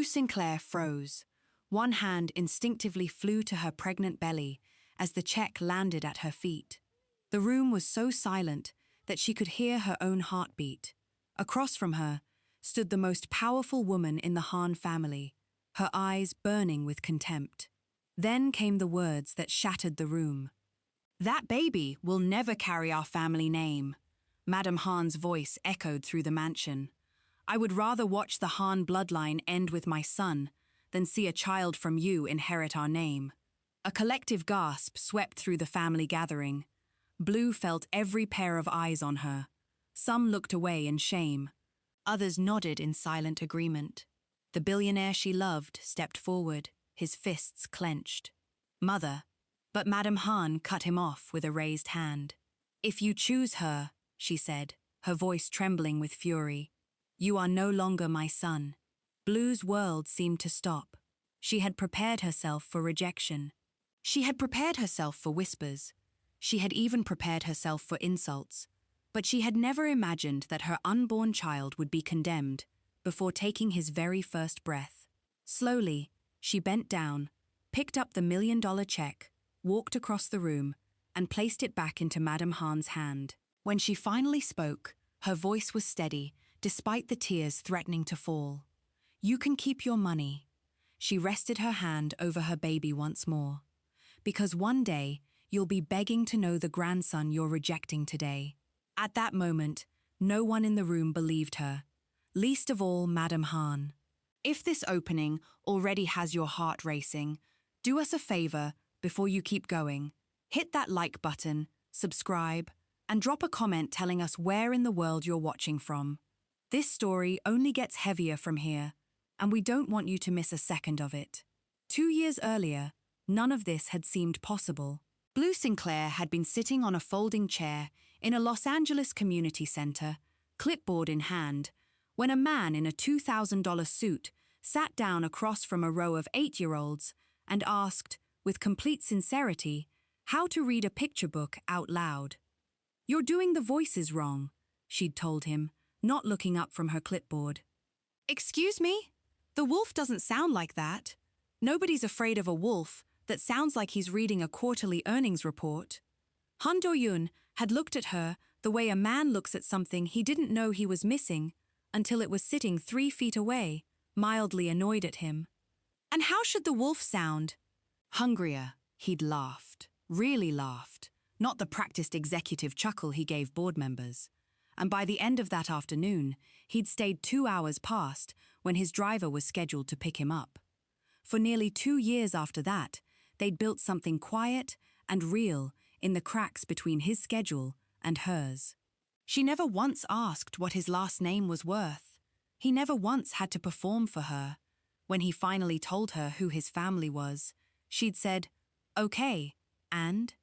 Blue Sinclair froze. One hand instinctively flew to her pregnant belly as the check landed at her feet. The room was so silent that she could hear her own heartbeat. Across from her stood the most powerful woman in the Han family, her eyes burning with contempt. Then came the words that shattered the room. "That baby will never carry our family name." Madame Han's voice echoed through the mansion. "I would rather watch the Han bloodline end with my son than see a child from you inherit our name." A collective gasp swept through the family gathering. Blue felt every pair of eyes on her. Some looked away in shame. Others nodded in silent agreement. The billionaire she loved stepped forward, his fists clenched. "Mother," but Madame Han cut him off with a raised hand. "If you choose her," she said, her voice trembling with fury, "you are no longer my son." Blue's world seemed to stop. She had prepared herself for rejection. She had prepared herself for whispers. She had even prepared herself for insults. But she had never imagined that her unborn child would be condemned before taking his very first breath. Slowly, she bent down, picked up the $1 million check, walked across the room, and placed it back into Madame Han's hand. When she finally spoke, her voice was steady, despite the tears threatening to fall. "You can keep your money." She rested her hand over her baby once more. "Because one day, you'll be begging to know the grandson you're rejecting today." At that moment, no one in the room believed her, least of all Madame Han. If this opening already has your heart racing, do us a favor before you keep going. Hit that like button, subscribe, and drop a comment telling us where in the world you're watching from. This story only gets heavier from here, and we don't want you to miss a second of it. 2 years earlier, none of this had seemed possible. Blue Sinclair had been sitting on a folding chair in a Los Angeles community center, clipboard in hand, when a man in a $2,000 suit sat down across from a row of 8-year-olds and asked, with complete sincerity, how to read a picture book out loud. "You're doing the voices wrong," she'd told him, not looking up from her clipboard. "Excuse me? The wolf doesn't sound like that. Nobody's afraid of a wolf that sounds like he's reading a quarterly earnings report." Han Do-yoon had looked at her the way a man looks at something he didn't know he was missing until it was sitting 3 feet away, mildly annoyed at him. "And how should the wolf sound?" "Hungrier," he'd laughed, really laughed, not the practiced executive chuckle he gave board members. And by the end of that afternoon, he'd stayed 2 hours past when his driver was scheduled to pick him up. For nearly 2 years after that, they'd built something quiet and real in the cracks between his schedule and hers. She never once asked what his last name was worth. He never once had to perform for her. When he finally told her who his family was, she'd said, "Okay," and,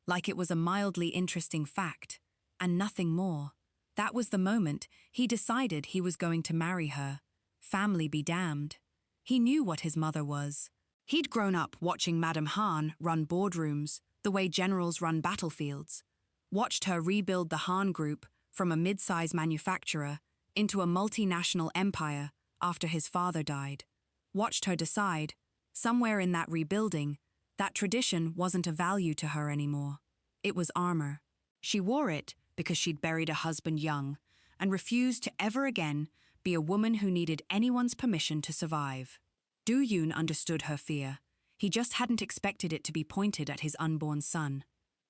like it was a mildly interesting fact, and nothing more. That was the moment he decided he was going to marry her. Family be damned. He knew what his mother was. He'd grown up watching Madame Han run boardrooms, the way generals run battlefields, watched her rebuild the Han Group from a mid-size manufacturer into a multinational empire after his father died, watched her decide, somewhere in that rebuilding, that tradition wasn't a value to her anymore. It was armor. She wore it because she'd buried a husband young and refused to ever again be a woman who needed anyone's permission to survive. Do-yoon understood her fear. He just hadn't expected it to be pointed at his unborn son,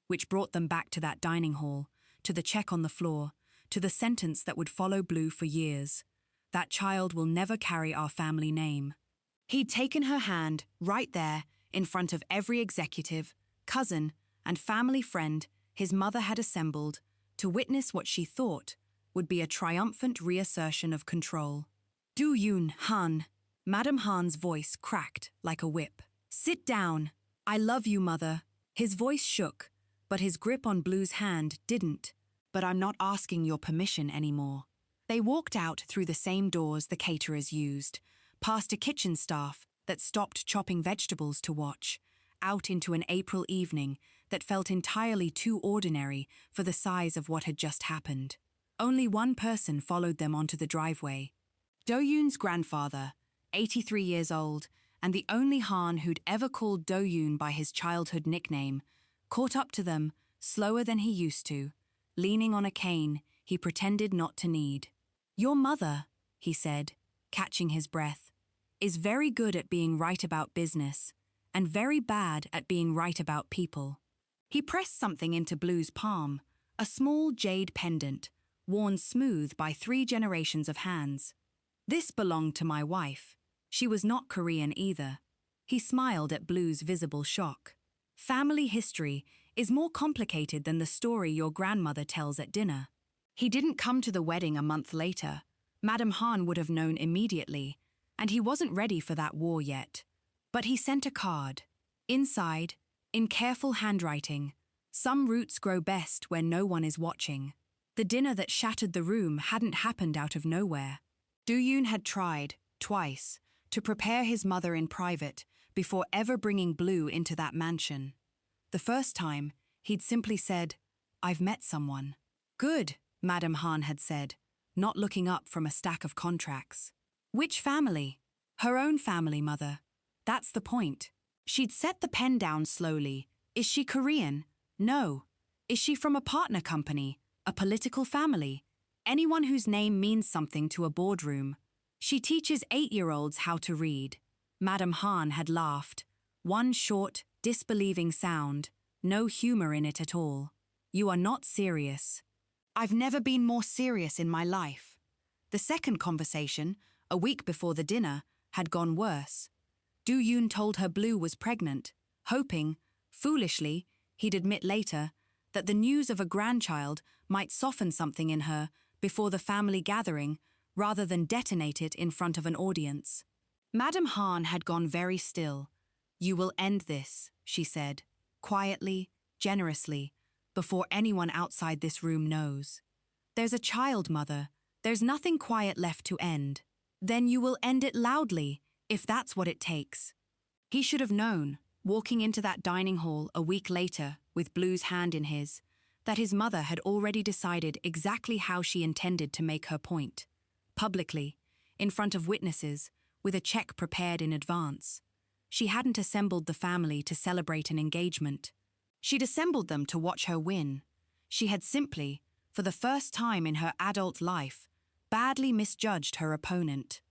which brought them back to that dining hall, to the check on the floor, to the sentence that would follow Blue for years. "That child will never carry our family name." He'd taken her hand right there in front of every executive, cousin, and family friend his mother had assembled to witness what she thought would be a triumphant reassertion of control. "Do-yoon, Han." Madame Han's voice cracked like a whip. "Sit down. I love you, mother." His voice shook, but his grip on Blue's hand didn't. "But I'm not asking your permission anymore." They walked out through the same doors the caterers used, past a kitchen staff that stopped chopping vegetables to watch, out into an April evening that felt entirely too ordinary for the size of what had just happened. Only one person followed them onto the driveway. Do-yoon's grandfather, 83 years old, and the only Han who'd ever called Do-yoon by his childhood nickname, caught up to them, slower than he used to, leaning on a cane he pretended not to need. "Your mother," he said, catching his breath, "is very good at being right about business, and very bad at being right about people." He pressed something into Blue's palm, a small jade pendant, worn smooth by 3 generations of hands. "This belonged to my wife. She was not Korean either." He smiled at Blue's visible shock. "Family history is more complicated than the story your grandmother tells at dinner." He didn't come to the wedding a month later. Madam Han would have known immediately, and he wasn't ready for that war yet. But he sent a card. Inside, in careful handwriting, "Some roots grow best when no one is watching." The dinner that shattered the room hadn't happened out of nowhere. Do-yoon had tried, twice, to prepare his mother in private before ever bringing Blue into that mansion. The first time, he'd simply said, "I've met someone." "Good," Madam Han had said, not looking up from a stack of contracts. "Which family?" "Her own family, mother. That's the point." She'd set the pen down slowly. "Is she Korean? No. Is she from a partner company, a political family? Anyone whose name means something to a boardroom. She teaches 8-year-olds how to read." Madam Han had laughed. One short, disbelieving sound, no humor in it at all. "You are not serious." "I've never been more serious in my life." The second conversation, a week before the dinner, had gone worse. Do-yoon told her Blue was pregnant, hoping, foolishly, he'd admit later, that the news of a grandchild might soften something in her before the family gathering rather than detonate it in front of an audience. Madam Han had gone very still. "You will end this," she said, quietly, generously, "before anyone outside this room knows. There's a child, mother. There's nothing quiet left to end. Then you will end it loudly, if that's what it takes." He should have known, walking into that dining hall a week later with Blue's hand in his, that his mother had already decided exactly how she intended to make her point. Publicly, in front of witnesses, with a check prepared in advance. She hadn't assembled the family to celebrate an engagement. She'd assembled them to watch her win. She had simply, for the first time in her adult life, badly misjudged her opponent.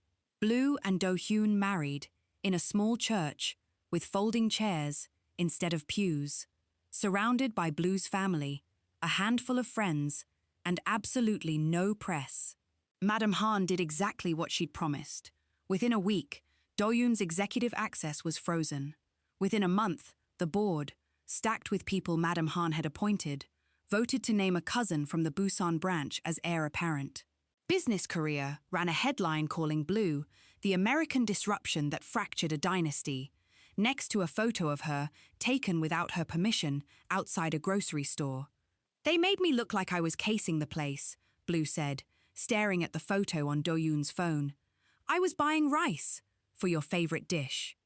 Blue and Do-yoon married, in a small church, with folding chairs instead of pews, surrounded by Blue's family, a handful of friends, and absolutely no press. Madam Han did exactly what she'd promised. Within a week, Do-yoon's executive access was frozen. Within a month, the board, stacked with people Madam Han had appointed, voted to name a cousin from the Busan branch as heir apparent. Business Korea ran a headline calling Blue the American disruption that fractured a dynasty, next to a photo of her, taken without her permission, outside a grocery store. "They made me look like I was casing the place," Blue said, staring at the photo on Do-yoon's phone. "I was buying rice for your favorite dish.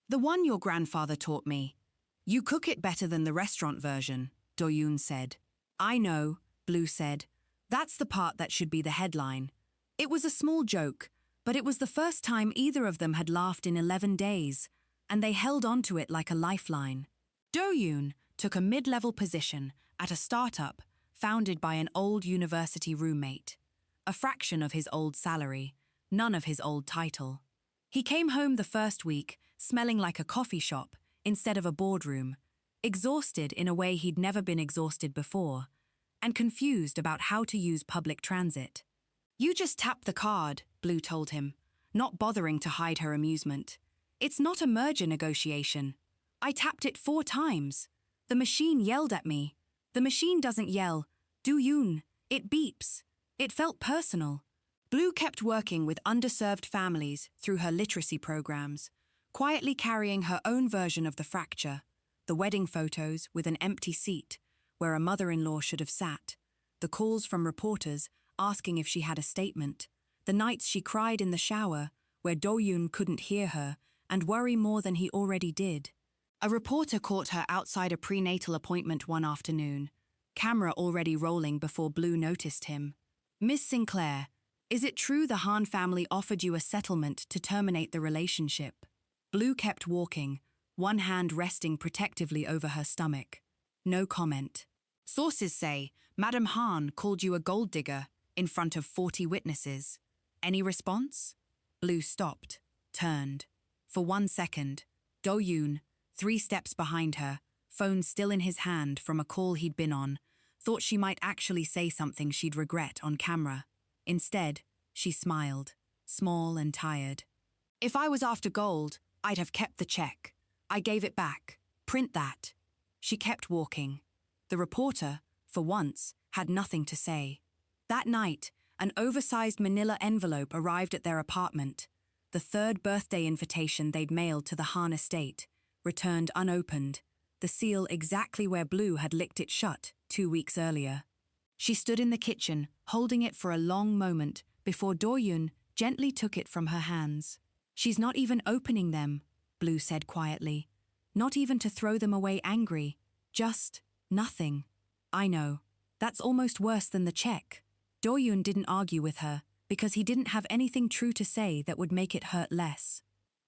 The one your grandfather taught me. You cook it better than the restaurant version," Do-yoon said. "I know," Blue said. "That's the part that should be the headline." It was a small joke, but it was the first time either of them had laughed in 11 days, and they held on to it like a lifeline. Do-yoon took a mid-level position at a startup founded by an old university roommate. A fraction of his old salary, none of his old title. He came home the first week, smelling like a coffee shop instead of a boardroom, exhausted in a way he'd never been exhausted before, and confused about how to use public transit. "You just tap the card," Blue told him, not bothering to hide her amusement. "It's not a merger negotiation. I tapped it 4 times. The machine yelled at me. The machine doesn't yell. Do-yoon. It beeps." It felt personal. Blue kept working with underserved families through her literacy programs, quietly carrying her own version of the fracture, the wedding photos with an empty seat where a mother-in-law should have sat, the calls from reporters asking if she had a statement, the nights she cried in the shower where Do-yoon couldn't hear her and worry more than he already did. A reporter caught her outside a prenatal appointment one afternoon, camera already rolling before Blue noticed him. "Miss Sinclair, Is it true the Han family offered you a settlement to terminate the relationship? Blue kept walking, one hand resting protectively over her stomach. No comment. Sources say Madame Han called you a gold digger in front of 40 witnesses. Any response? Blue stopped, turned. For 1 second, Do-yoon, 3 steps behind her, phone still in his hand from a call he'd been on, thought she might actually say something she'd regret on camera. Instead, she smiled, small and tired. If I was after gold, I'd have kept the check. I gave it back. Print that. She kept walking. The reporter, for once, had nothing to say. That night, an oversized manila envelope arrived at their apartment, the 3rd birthday invitation they'd mailed to the Han estate, returned unopened, the seal exactly where Blue had licked it shut 2 weeks earlier. She stood in the kitchen, holding it for a long moment before Do-yoon gently took it from her hands. She's not even opening them, Blue said quietly. Not even to throw them away angry. Just nothing. I know. That's almost worse than the check. Do-yoon didn't argue with her because he didn't have anything true to say that would make it hurt less.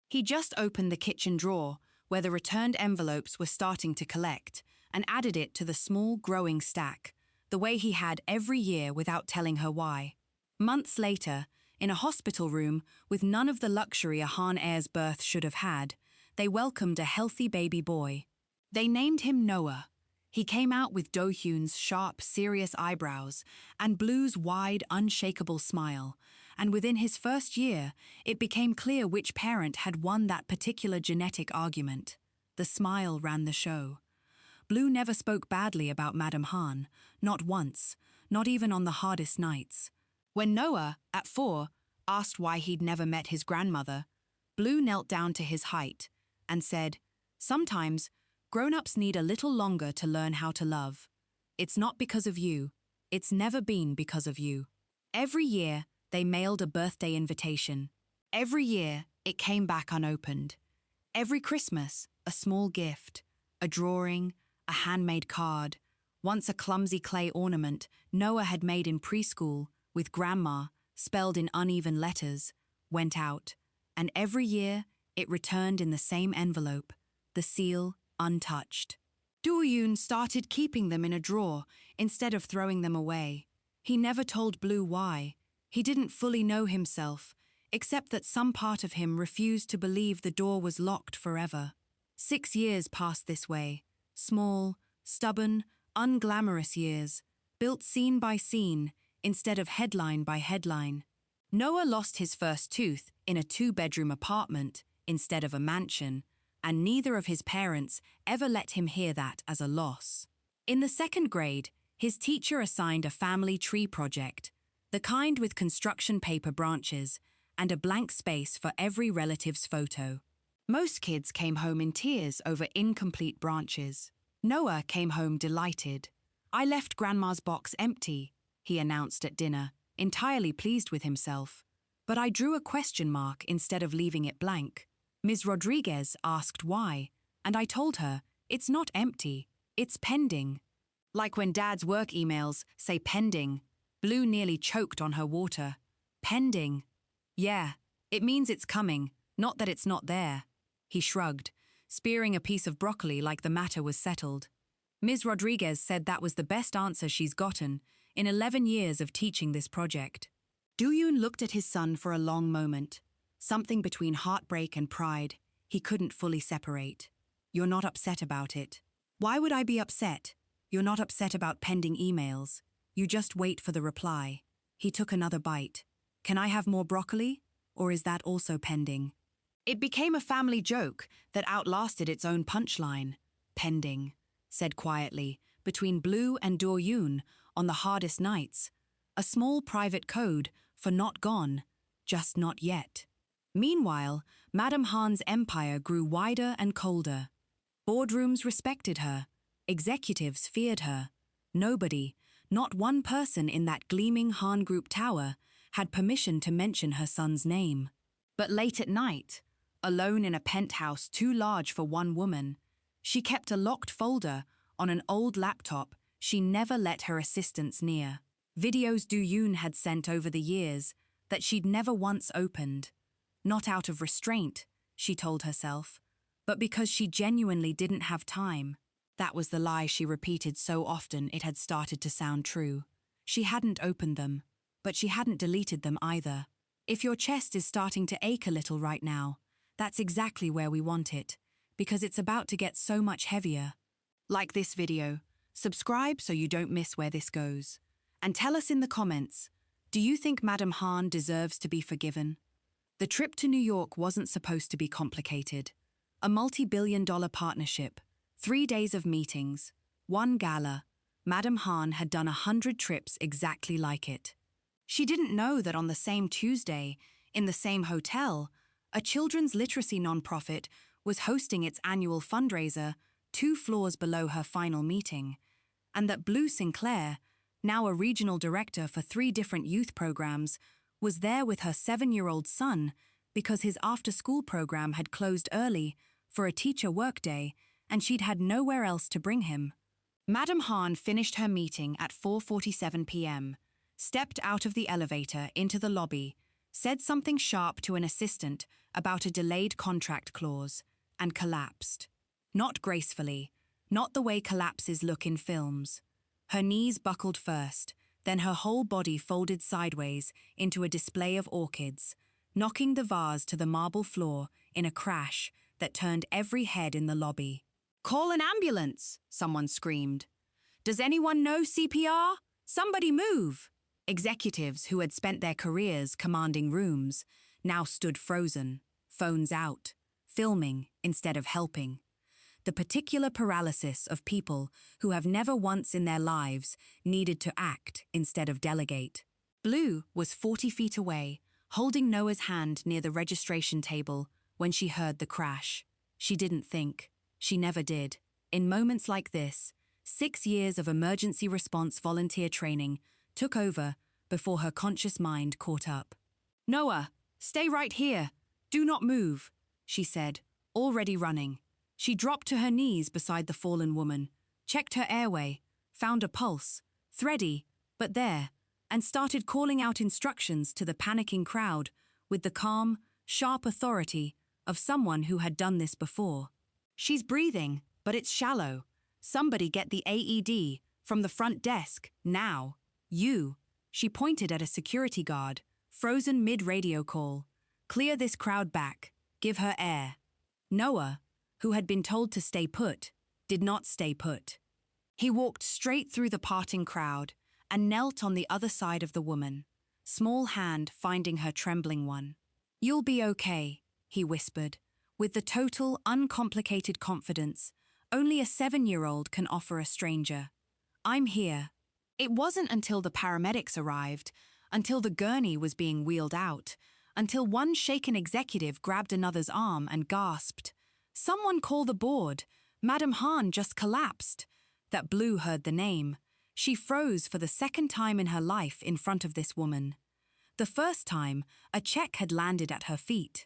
He just opened the kitchen drawer where the returned envelopes were starting to collect and added it to the small growing stack, the way he had every year without telling her why. Months later, in a hospital room with none of the luxury a Han heir's birth should have had, they welcomed a healthy baby boy. They named him Noah. He came out with Do-yoon's sharp, serious eyebrows and Blue's wide, unshakable smile, and within his first year, it became clear which parent had won that particular genetic argument. The smile ran the show. Blue never spoke badly about Madame Han, not once, not even on the hardest nights. When Noah, at 4, asked why he'd never met his grandmother, Blue knelt down to his height and said, "Sometimes, grown-ups need a little longer to learn how to love. It's not because of you. It's never been because of you." Every year, they mailed a birthday invitation. Every year, it came back unopened. Every Christmas, a small gift, a drawing, a handmade card, once a clumsy clay ornament Noah had made in preschool with Grandma, spelled in uneven letters, went out, and every year it returned in the same envelope, the seal untouched. Do-yoon started keeping them in a drawer instead of throwing them away. He never told Blue why. He didn't fully know himself, except that some part of him refused to believe the door was locked forever. 6 years passed this way, small, stubborn, unglamorous years, built scene by scene instead of headline by headline. Noah lost his first tooth in a 2-bedroom apartment instead of a mansion, and neither of his parents ever let him hear that as a loss. In the 2nd grade, his teacher assigned a family tree project, the kind with construction paper branches and a blank space for every relative's photo. Most kids came home in tears over incomplete branches. Noah came home delighted. "I left Grandma's box empty," he announced at dinner, entirely pleased with himself. "But I drew a question mark instead of leaving it blank. Ms. Rodriguez asked why, and I told her, it's not empty, it's pending." Like when Dad's work emails say pending, Blue nearly choked on her water. Pending. "Yeah, it means it's coming, not that it's not there." He shrugged, spearing a piece of broccoli like the matter was settled. Ms. Rodriguez said that was the best answer she's gotten in 11 years of teaching this project. Do-yoon looked at his son for a long moment. Something between heartbreak and pride he couldn't fully separate. "You're not upset about it." "Why would I be upset? You're not upset about pending emails. You just wait for the reply." He took another bite. "Can I have more broccoli? Or is that also pending?" It became a family joke that outlasted its own punchline. "Pending," said quietly, between Blue and Do-yoon on the hardest nights. A small private code for not gone, just not yet. Meanwhile, Madame Han's empire grew wider and colder. Boardrooms respected her. Executives feared her. Nobody, not one person in that gleaming Han Group tower, had permission to mention her son's name. But late at night, alone in a penthouse too large for one woman, she kept a locked folder on an old laptop she never let her assistants near. Videos Do-yoon had sent over the years, that she'd never once opened. Not out of restraint, she told herself, but because she genuinely didn't have time. That was the lie she repeated so often it had started to sound true. She hadn't opened them, but she hadn't deleted them either. If your chest is starting to ache a little right now, that's exactly where we want it, because it's about to get so much heavier. Like this video, subscribe so you don't miss where this goes. And tell us in the comments, do you think Madam Han deserves to be forgiven? The trip to New York wasn't supposed to be complicated. A multi-billion-dollar partnership, 3 days of meetings, 1 gala. Madam Han had done 100 trips exactly like it. She didn't know that on the same Tuesday, in the same hotel, a children's literacy nonprofit was hosting its annual fundraiser 2 floors below her final meeting, and that Blue Sinclair, now a regional director for 3 different youth programs, was there with her 7-year-old son because his after-school program had closed early for a teacher workday and she'd had nowhere else to bring him. Madam Han finished her meeting at 4:47 p.m., stepped out of the elevator into the lobby, said something sharp to an assistant about a delayed contract clause, and collapsed. Not gracefully, not the way collapses look in films. Her knees buckled first, then her whole body folded sideways into a display of orchids, knocking the vase to the marble floor in a crash that turned every head in the lobby. "Call an ambulance!" someone screamed. "Does anyone know CPR? Somebody move!" Executives who had spent their careers commanding rooms now stood frozen, phones out, filming instead of helping. The particular paralysis of people who have never once in their lives needed to act instead of delegate. Blue was 40 feet away, holding Noah's hand near the registration table when she heard the crash. She didn't think. She never did. In moments like this, 6 years of emergency response volunteer training took over before her conscious mind caught up. "Noah, stay right here. Do not move," she said, already running. She dropped to her knees beside the fallen woman, checked her airway, found a pulse, thready, but there, and started calling out instructions to the panicking crowd with the calm, sharp authority of someone who had done this before. "She's breathing, but it's shallow. Somebody get the AED from the front desk, now. You." She pointed at a security guard, frozen mid-radio call. "Clear this crowd back. Give her air." Noah, who had been told to stay put, did not stay put. He walked straight through the parting crowd and knelt on the other side of the woman, small hand finding her trembling one. "You'll be okay," he whispered, with the total, uncomplicated confidence only a 7-year-old can offer a stranger. "I'm here." It wasn't until the paramedics arrived, until the gurney was being wheeled out, until one shaken executive grabbed another's arm and gasped, "Someone call the board, Madam Han just collapsed," that Blue heard the name. She froze for the second time in her life in front of this woman. The first time, a check had landed at her feet.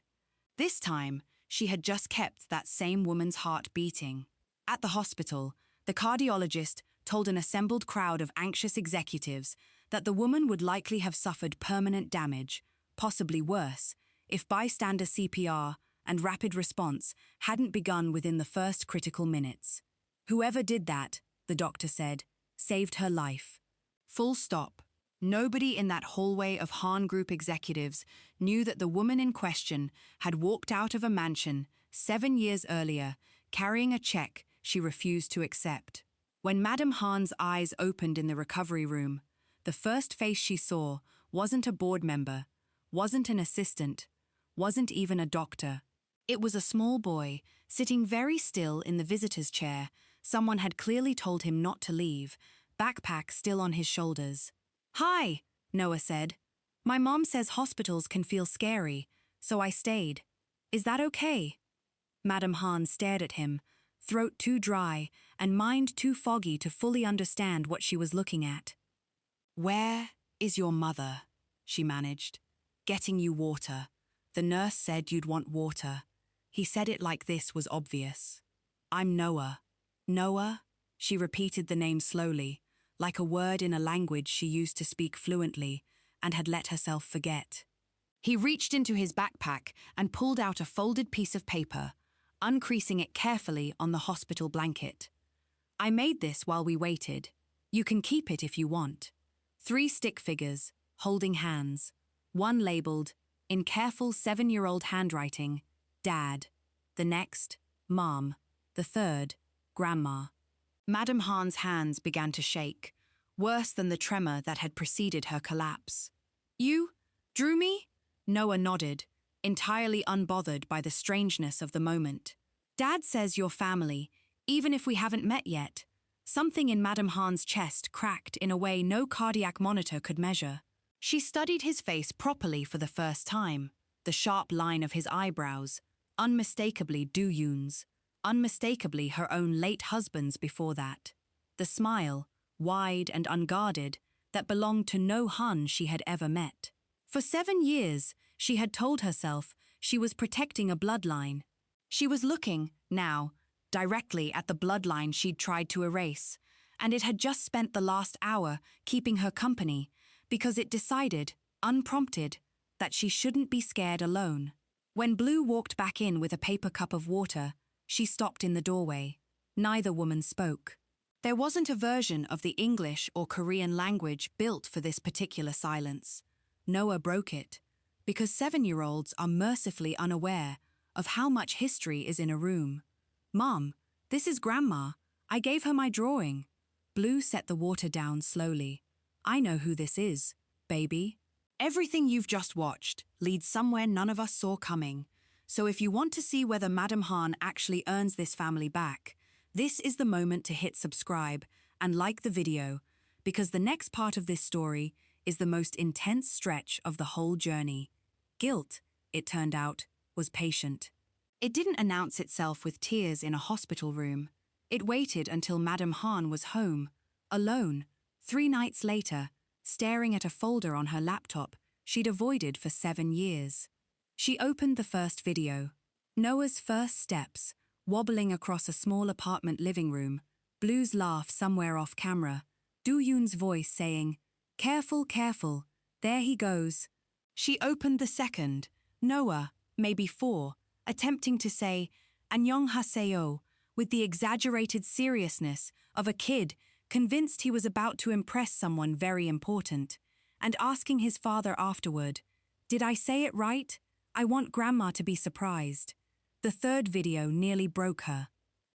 This time, she had just kept that same woman's heart beating. At the hospital, the cardiologist told an assembled crowd of anxious executives that the woman would likely have suffered permanent damage, possibly worse, if bystander CPR and rapid response hadn't begun within the first critical minutes. Whoever did that, the doctor said, saved her life. Full stop. Nobody in that hallway of Han Group executives knew that the woman in question had walked out of a mansion 7 years earlier, carrying a check she refused to accept. When Madam Han's eyes opened in the recovery room, the first face she saw wasn't a board member, wasn't an assistant, wasn't even a doctor. It was a small boy, sitting very still in the visitor's chair. Someone had clearly told him not to leave, backpack still on his shoulders. "Hi," Noah said. "My mom says hospitals can feel scary, so I stayed. Is that okay?" Madam Han stared at him, throat too dry and mind too foggy to fully understand what she was looking at. "Where is your mother?" she managed. "Getting you water. The nurse said you'd want water." He said it like this was obvious. "I'm Noah." "Noah?" She repeated the name slowly, like a word in a language she used to speak fluently and had let herself forget. He reached into his backpack and pulled out a folded piece of paper, uncreasing it carefully on the hospital blanket. I made this while we waited. You can keep it if you want. 3 stick figures, holding hands. One labeled, in careful 7-year-old handwriting, Dad. The next, Mom. The third, Grandma. Madame Han's hands began to shake, worse than the tremor that had preceded her collapse. You drew me? Noah nodded, entirely unbothered by the strangeness of the moment. Dad says you're family, even if we haven't met yet. Something in Madame Han's chest cracked in a way no cardiac monitor could measure. She studied his face properly for the first time, the sharp line of his eyebrows, unmistakably Do-yoon's, unmistakably her own late husband's before that. The smile, wide and unguarded, that belonged to no Han she had ever met. For 7 years, she had told herself she was protecting a bloodline. She was looking, now, directly at the bloodline she'd tried to erase, and it had just spent the last hour keeping her company because it decided, unprompted, that she shouldn't be scared alone. When Blue walked back in with a paper cup of water, she stopped in the doorway. Neither woman spoke. There wasn't a version of the English or Korean language built for this particular silence. Noah broke it, because 7-year-olds are mercifully unaware of how much history is in a room. Mom, this is Grandma. I gave her my drawing. Blue set the water down slowly. I know who this is, baby. Everything you've just watched leads somewhere none of us saw coming. So if you want to see whether Madame Han actually earns this family back, this is the moment to hit subscribe and like the video, because the next part of this story is the most intense stretch of the whole journey. Guilt, it turned out, was patient. It didn't announce itself with tears in a hospital room. It waited until Madame Han was home, alone, 3 nights later, staring at a folder on her laptop she'd avoided for 7 years. She opened the first video. Noah's first steps, wobbling across a small apartment living room, Blue's laugh somewhere off camera, Do-yoon's voice saying, "Careful, careful, there he goes." She opened the second, Noah, maybe 4, attempting to say, "Annyeonghaseyo," with the exaggerated seriousness of a kid convinced he was about to impress someone very important, and asking his father afterward, "Did I say it right? I want Grandma to be surprised." The third video nearly broke her.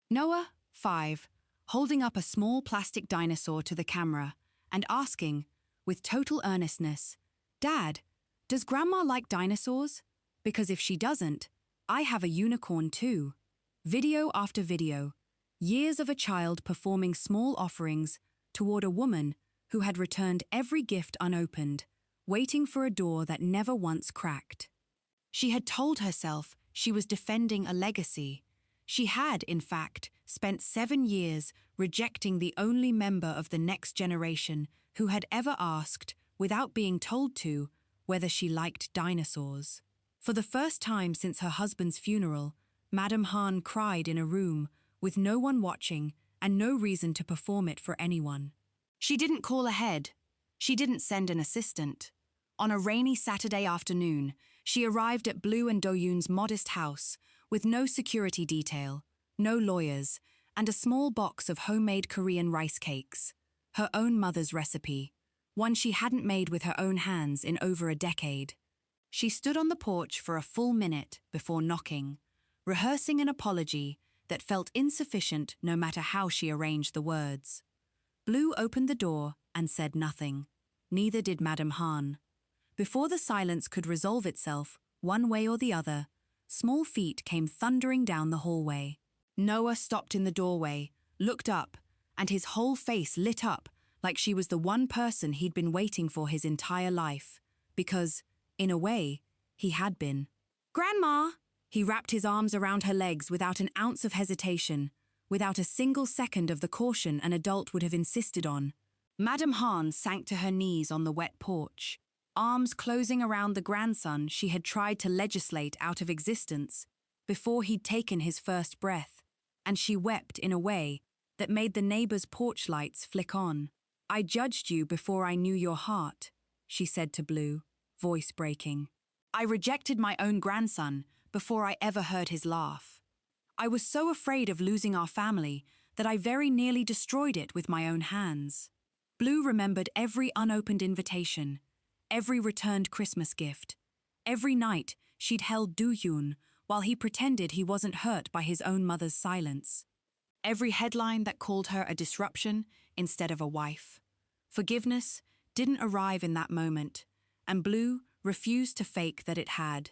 Noah, 5, holding up a small plastic dinosaur to the camera and asking, with total earnestness, "Dad, does Grandma like dinosaurs? Because if she doesn't, I have a unicorn too." Video after video, years of a child performing small offerings toward a woman who had returned every gift unopened, waiting for a door that never once cracked. She had told herself she was defending a legacy. She had, in fact, spent 7 years rejecting the only member of the next generation who had ever asked, without being told to, whether she liked dinosaurs. For the first time since her husband's funeral, Madame Han cried in a room with no one watching and no reason to perform it for anyone. She didn't call ahead. She didn't send an assistant. On a rainy Saturday afternoon, she arrived at Blue and Do-yoon's modest house with no security detail, no lawyers, and a small box of homemade Korean rice cakes, her own mother's recipe, one she hadn't made with her own hands in over a decade. She stood on the porch for a full minute before knocking, rehearsing an apology that felt insufficient no matter how she arranged the words. Blue opened the door and said nothing. Neither did Madame Han. Before the silence could resolve itself, one way or the other, small feet came thundering down the hallway. Noah stopped in the doorway, looked up, and his whole face lit up like she was the one person he'd been waiting for his entire life, because, in a way, he had been. "Grandma!" He wrapped his arms around her legs without an ounce of hesitation, without a single second of the caution an adult would have insisted on. Madame Han sank to her knees on the wet porch, arms closing around the grandson she had tried to legislate out of existence before he'd taken his first breath, and she wept in a way that made the neighbor's porch lights flick on. "I judged you before I knew your heart," she said to Blue, voice breaking. I rejected my own grandson before I ever heard his laugh. I was so afraid of losing our family that I very nearly destroyed it with my own hands. Blue remembered every unopened invitation, every returned Christmas gift, every night she'd held Do-yoon while he pretended he wasn't hurt by his own mother's silence. Every headline that called her a disruption instead of a wife. Forgiveness didn't arrive in that moment, and Blue refused to fake that it had.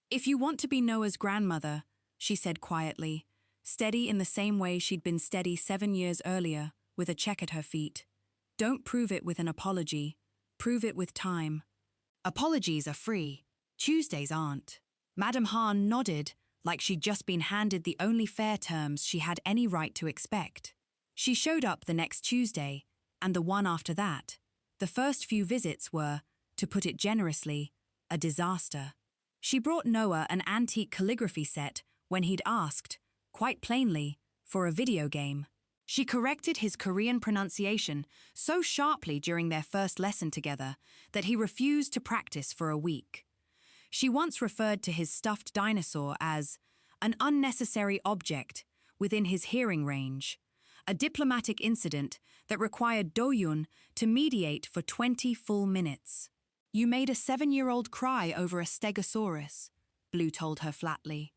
"If you want to be Noah's grandmother," she said quietly, steady in the same way she'd been steady 7 years earlier, with a check at her feet, "don't prove it with an apology. Prove it with time. Apologies are free. Tuesdays aren't." Madame Han nodded, like she'd just been handed the only fair terms she had any right to expect. She showed up the next Tuesday, and the one after that. The first few visits were, to put it generously, a disaster. She brought Noah an antique calligraphy set when he'd asked, quite plainly, for a video game. She corrected his Korean pronunciation so sharply during their first lesson together that he refused to practice for a week. She once referred to his stuffed dinosaur as an unnecessary object within his hearing range, a diplomatic incident that required Do-yoon to mediate for 20 full minutes. "You made a 7-year-old cry over a stegosaurus," Blue told her flatly.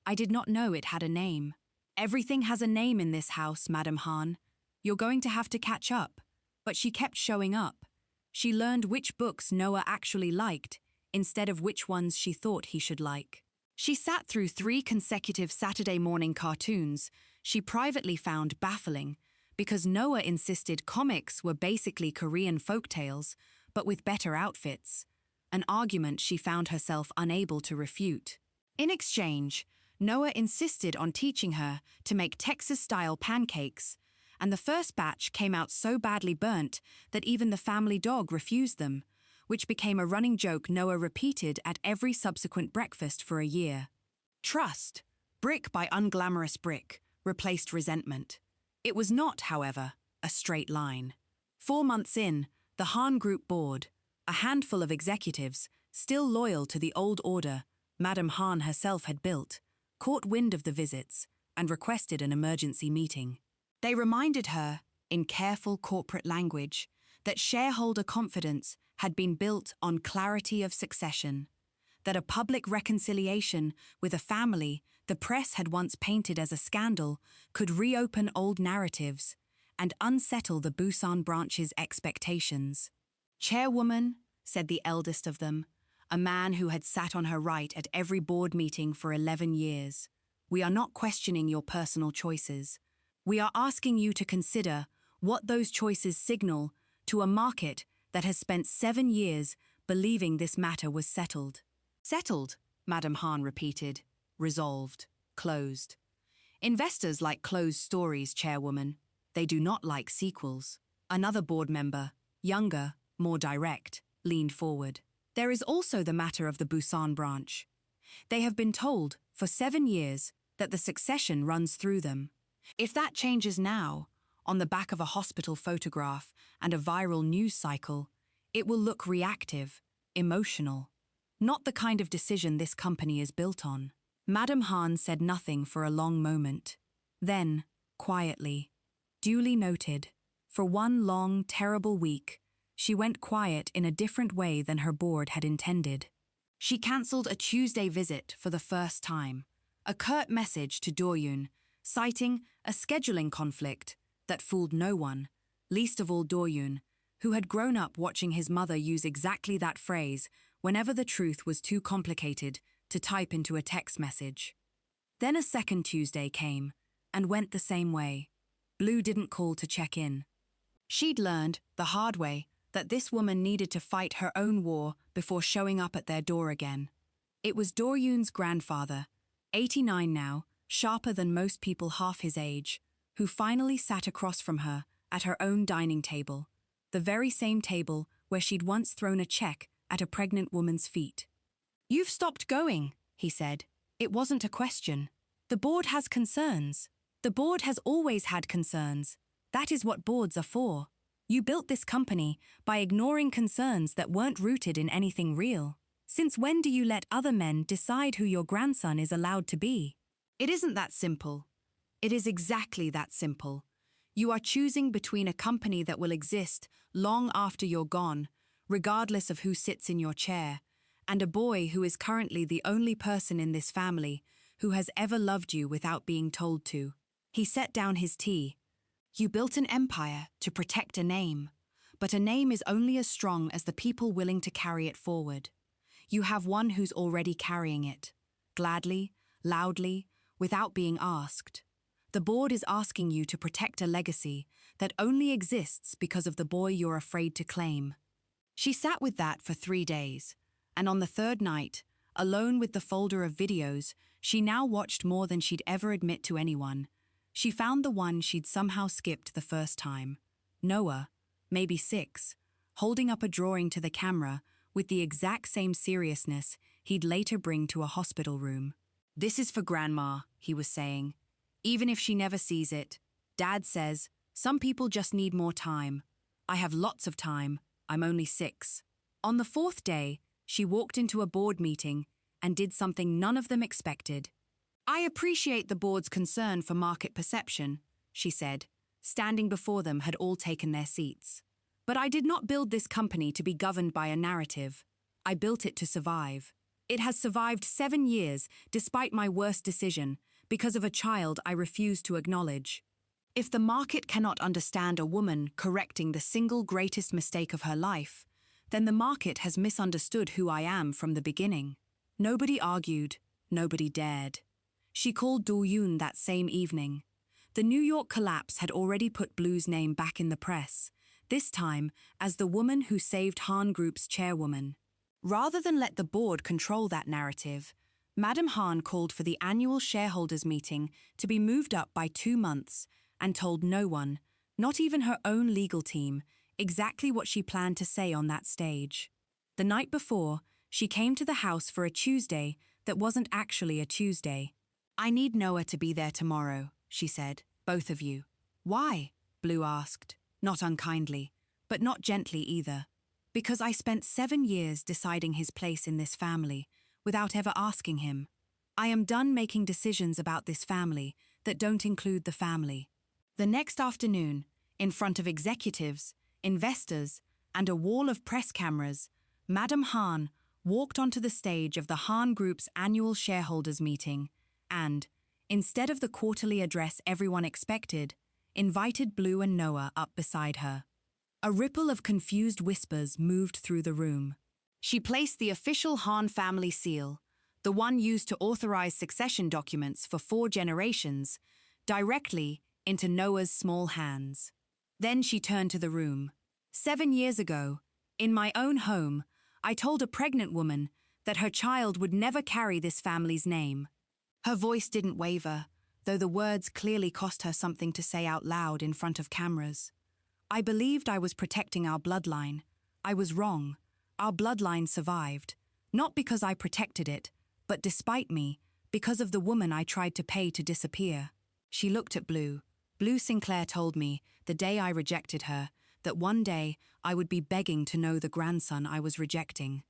"I did not know it had a name." "Everything has a name in this house, Madame Han. You're going to have to catch up." But she kept showing up. She learned which books Noah actually liked, instead of which ones she thought he should like. She sat through 3 consecutive Saturday morning cartoons she privately found baffling, because Noah insisted comics were basically Korean folktales, but with better outfits, an argument she found herself unable to refute. In exchange, Noah insisted on teaching her to make Texas-style pancakes, and the first batch came out so badly burnt that even the family dog refused them, which became a running joke Noah repeated at every subsequent breakfast for a year. Trust, brick by unglamorous brick, replaced resentment. It was not, however, a straight line. 4 months in, the Han Group board, a handful of executives, still loyal to the old order Madame Han herself had built, caught wind of the visits and requested an emergency meeting. They reminded her, in careful corporate language, that shareholder confidence had been built on clarity of succession, that a public reconciliation with a family the press had once painted as a scandal could reopen old narratives and unsettle the Busan branch's expectations. "Chairwoman," said the eldest of them, a man who had sat on her right at every board meeting for 11 years, "we are not questioning your personal choices. We are asking you to consider what those choices signal to a market that has spent 7 years believing this matter was settled." "Settled," Madame Han repeated, resolved, closed. "Investors like closed stories, Chairwoman. They do not like sequels." Another board member, younger, more direct, leaned forward. "There is also the matter of the Busan branch. They have been told, for 7 years, that the succession runs through them. If that changes now, on the back of a hospital photograph and a viral news cycle, it will look reactive, emotional, not the kind of decision this company is built on." Madame Han said nothing for a long moment. Then, quietly, duly noted, for 1 long, terrible week, she went quiet in a different way than her board had intended. She cancelled a Tuesday visit for the first time, a curt message to Do-yoon, citing a scheduling conflict that fooled no one, least of all Do-yoon, who had grown up watching his mother use exactly that phrase whenever the truth was too complicated to type into a text message. Then a second Tuesday came, and went the same way. Blue didn't call to check in. She'd learned, the hard way, that this woman needed to fight her own war before showing up at their door again. It was Do-yoon's grandfather, 89 now, sharper than most people half his age, who finally sat across from her at her own dining table, the very same table where she'd once thrown a check at a pregnant woman's feet. "You've stopped going," he said. "It wasn't a question. The board has concerns. The board has always had concerns. That is what boards are for. You built this company by ignoring concerns that weren't rooted in anything real. Since when do you let other men decide who your grandson is allowed to be? It isn't that simple. It is exactly that simple. You are choosing between a company that will exist long after you're gone, regardless of who sits in your chair, and a boy who is currently the only person in this family who has ever loved you without being told to. He set down his tea. You built an empire to protect a name, but a name is only as strong as the people willing to carry it forward. You have one who's already carrying it, gladly, loudly, without being asked. The board is asking you to protect a legacy that only exists because of the boy you're afraid to claim. She sat with that for 3 days, and on the third night, alone with the folder of videos, she now watched more than she'd ever admit to anyone. She found the one she'd somehow skipped the first time. Noah, maybe 6, holding up a drawing to the camera with the exact same seriousness he'd later bring to a hospital room. "This is for Grandma," he was saying. "Even if she never sees it, Dad says, some people just need more time. I have lots of time. I'm only 6. On the 4th day, she walked into a board meeting and did something none of them expected. "I appreciate the board's concern for market perception," she said. Standing before them had all taken their seats. "But I did not build this company to be governed by a narrative. I built it to survive. It has survived 7 years despite my worst decision, because of a child I refuse to acknowledge. If the market cannot understand a woman correcting the single greatest mistake of her life, then the market has misunderstood who I am from the beginning." Nobody argued, nobody dared. She called Do-yoon that same evening. The New York collapse had already put Blue's name back in the press, this time as the woman who saved Han Group's chairwoman. Rather than let the board control that narrative, Madam Han called for the annual shareholders meeting to be moved up by 2 months and told no one, not even her own legal team, exactly what she planned to say on that stage. The night before, she came to the house for a Tuesday that wasn't actually a Tuesday. "I need Noah to be there tomorrow," she said, "both of you." "Why?" Blue asked, not unkindly, but not gently either. "Because I spent 7 years deciding his place in this family, without ever asking him. I am done making decisions about this family that don't include the family." The next afternoon, in front of executives, investors, and a wall of press cameras, Madam Han walked onto the stage of the Han Group's annual shareholders meeting and, instead of the quarterly address everyone expected, invited Blue and Noah up beside her. A ripple of confused whispers moved through the room. She placed the official Han family seal, the one used to authorize succession documents for 4 generations, directly into Noah's small hands. Then she turned to the room. "7 years ago, in my own home, I told a pregnant woman that her child would never carry this family's name." Her voice didn't waver, though the words clearly cost her something to say out loud in front of cameras. "I believed I was protecting our bloodline. I was wrong. Our bloodline survived, not because I protected it, but despite me, because of the woman I tried to pay to disappear." She looked at Blue. "Blue Sinclair told me, the day I rejected her, that one day I would be begging to know the grandson I was rejecting."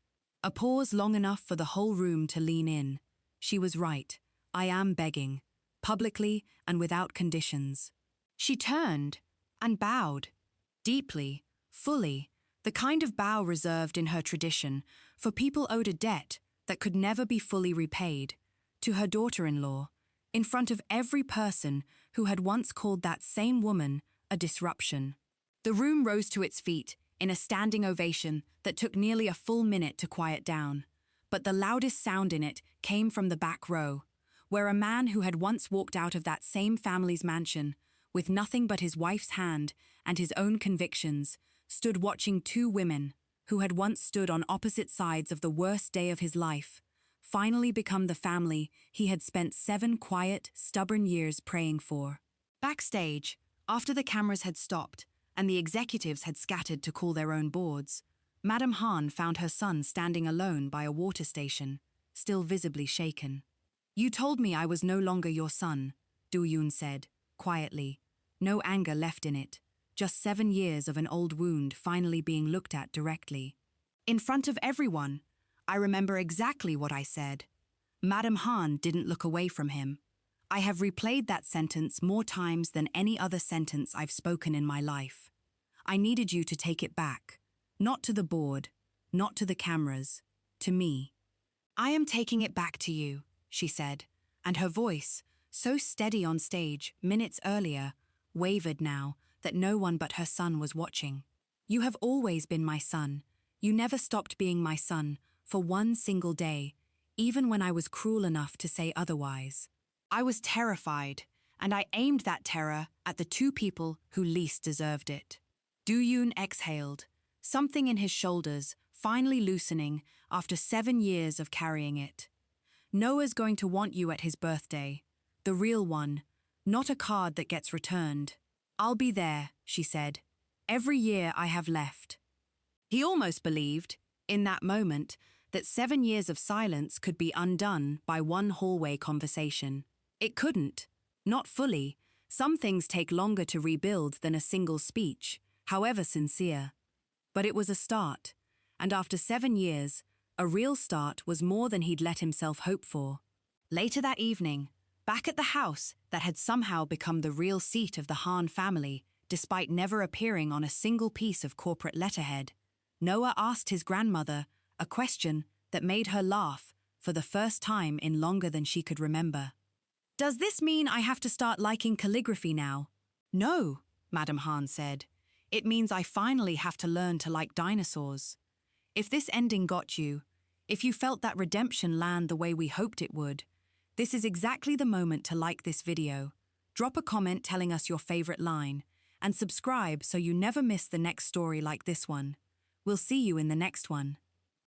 A pause long enough for the whole room to lean in. She was right. I am begging, publicly and without conditions. She turned and bowed, deeply, fully, the kind of bow reserved in her tradition for people owed a debt that could never be fully repaid, to her daughter-in-law, in front of every person who had once called that same woman a disruption. The room rose to its feet in a standing ovation that took nearly a full minute to quiet down, but the loudest sound in it came from the back row, where a man who had once walked out of that same family's mansion, with nothing but his wife's hand and his own convictions, stood watching 2 women, who had once stood on opposite sides of the worst day of his life, finally become the family he had spent 7 quiet, stubborn years praying for. Backstage, after the cameras had stopped and the executives had scattered to call their own boards, Madam Han found her son standing alone by a water station, still visibly shaken. "You told me I was no longer your son," Do-yoon said, quietly, no anger left in it, just 7 years of an old wound finally being looked at directly. "In front of everyone, I remember exactly what I said. Madam Han didn't look away from him. I have replayed that sentence more times than any other sentence I've spoken in my life. I needed you to take it back. Not to the board, not to the cameras, to me. I am taking it back to you, she said, and her voice, so steady on stage minutes earlier, wavered now that no one but her son was watching. You have always been my son. You never stopped being my son for one single day, even when I was cruel enough to say otherwise. I was terrified, and I aimed that terror at the two people who least deserved it. Do-yoon exhaled, something in his shoulders finally loosening after 7 years of carrying it. Noah's going to want you at his birthday, the real one, not a card that gets returned. I'll be there, she said, every year I have left. He almost believed, in that moment, that 7 years of silence could be undone by one hallway conversation. It couldn't. Not fully. Some things take longer to rebuild than a single speech, however sincere. But it was a start, and after 7 years, a real start was more than he'd let himself hope for. Later that evening, back at the house that had somehow become the real seat of the Han family, despite never appearing on a single piece of corporate letterhead, Noah asked his grandmother a question that made her laugh for the first time in longer than she could remember. Does this mean I have to start liking calligraphy now? No, Madam Han said. It means I finally have to learn to like dinosaurs. If this ending got you, if you felt that redemption land the way we hoped it would, this is exactly the moment to like this video. Drop a comment telling us your favorite line, and subscribe so you never miss the next story like this one. We'll see you in the next one.